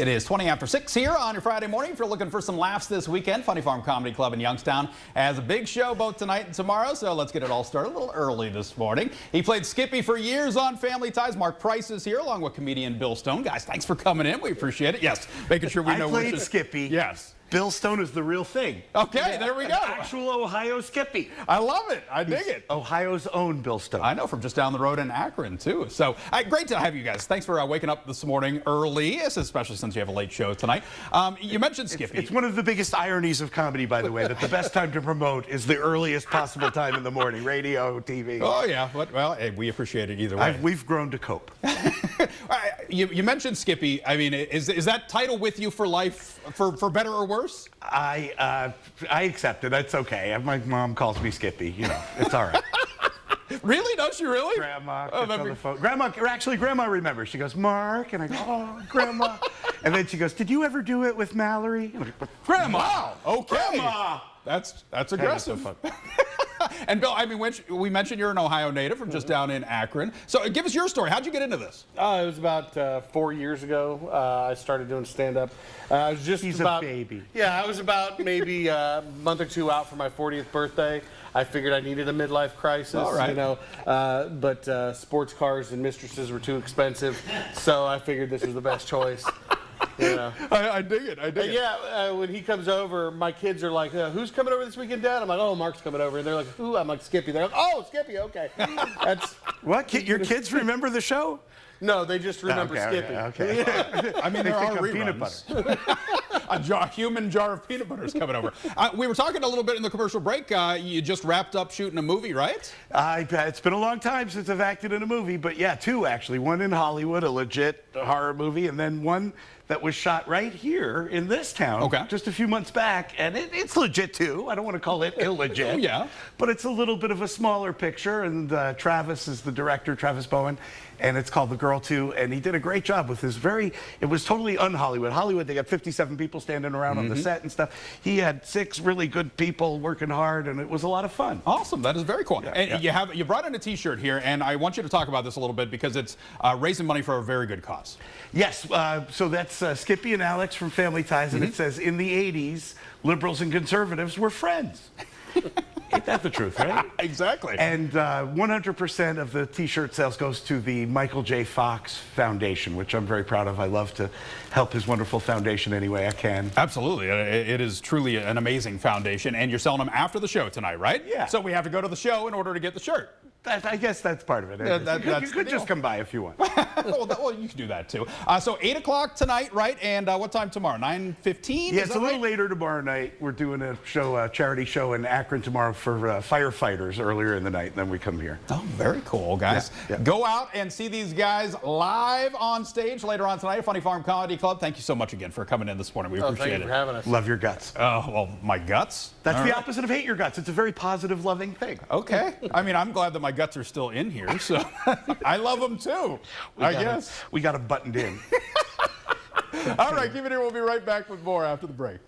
It is 20 after 6 here on your Friday morning. If you're looking for some laughs this weekend, Funny Farm Comedy Club in Youngstown has a big show both tonight and tomorrow, so let's get it all started a little early this morning. He played Skippy for years on Family Ties. Marc Price is here along with comedian Bill Stone. Guys, thanks for coming in. We appreciate it. Yes, making sure we know I played Skippy. Yes. Bill Stone is the real thing. Okay, there we go. An actual Ohio Skippy. I love it. I dig it. Ohio's own Bill Stone. I know, from just down the road in Akron, too. So, great to have you guys. Thanks for waking up this morning early, especially since you have a late show tonight. You mentioned Skippy. It's one of the biggest ironies of comedy, by the way, that the best time to promote is the earliest possible time in the morning, radio, TV. Oh, yeah. Well, hey, we appreciate it either way. We've grown to cope. You mentioned Skippy. I mean, is that title with you for life, for better or worse? I accept it. That's okay. My mom calls me Skippy. You know, it's all right. Really? Does she really? Grandma gets on the phone. Grandma remembers. She goes, Mark, and I go, oh, Grandma. And then she goes, did you ever do it with Mallory? And I go, Grandma. Wow. Okay. Grandma. That's aggressive. So fun. And Bill, I mean, we mentioned you're an Ohio native from just down in Akron. So give us your story. How'd you get into this? It was about 4 years ago. I started doing stand-up. I was just He's about, a baby. Yeah, I was about maybe a month or two out for my 40th birthday. I figured I needed a midlife crisis. All right. You know, but sports cars and mistresses were too expensive, so I figured this was the best choice. You know. I dig it. I dig it. Yeah, when he comes over, my kids are like, who's coming over this weekend, Dad? I'm like, oh, Mark's coming over. And they're like, who? I'm like, Skippy. They're like, oh, Skippy, okay. That's What? Your kids remember the show? No, they just remember Skippy. Okay. I mean, there are reruns. Peanut butter. A human jar of peanut butter is coming over. We were talking a little bit in the commercial break. You just wrapped up shooting a movie, right? It's been a long time since I've acted in a movie, but yeah, two actually. One in Hollywood, a legit horror movie, and then one that was shot right here in this town just a few months back, and it's legit too. I don't want to call it illegit. Yeah. But it's a little bit of a smaller picture, and Travis is the director, Travis Bowen, and it's called The Girl 2, and he did a great job with this it was totally un-Hollywood. Hollywood, they got 57 people standing around on the set and stuff. He had 6 really good people working hard, and it was a lot of fun. Awesome. That is very cool. Yeah, and you brought in a T-shirt here, and I want you to talk about this a little bit because it's raising money for a very good cause. Yes. So that's Skippy and Alex from Family Ties, and it says, in the 80s, liberals and conservatives were friends. Ain't that the truth, right? Exactly. And 100% of the T-shirt sales goes to the Michael J. Fox Foundation, which I'm very proud of. I love to help his wonderful foundation any way I can. Absolutely. It is truly an amazing foundation, and you're selling them after the show tonight, right? Yeah. So we have to go to the show in order to get the shirt. I guess that's part of it. You could just come by if you want. Well, you can do that too. So 8 o'clock tonight, right? And what time tomorrow? 9:15? Yeah, it's a little later tomorrow night. We're doing a show, a charity show in Akron tomorrow for firefighters earlier in the night, and then we come here. Oh, very cool, guys. Yeah. Go out and see these guys live on stage later on tonight at Funny Farm Comedy Club. Thank you so much again for coming in this morning. We appreciate thank you for having us. Love your guts. Oh, well, my guts? That's the opposite of hate your guts. It's a very positive, loving thing. Okay. I mean, I'm glad that my guts are still in here, so I love them too, I guess. We got them buttoned in. All right, keep it here. We'll be right back with more after the break.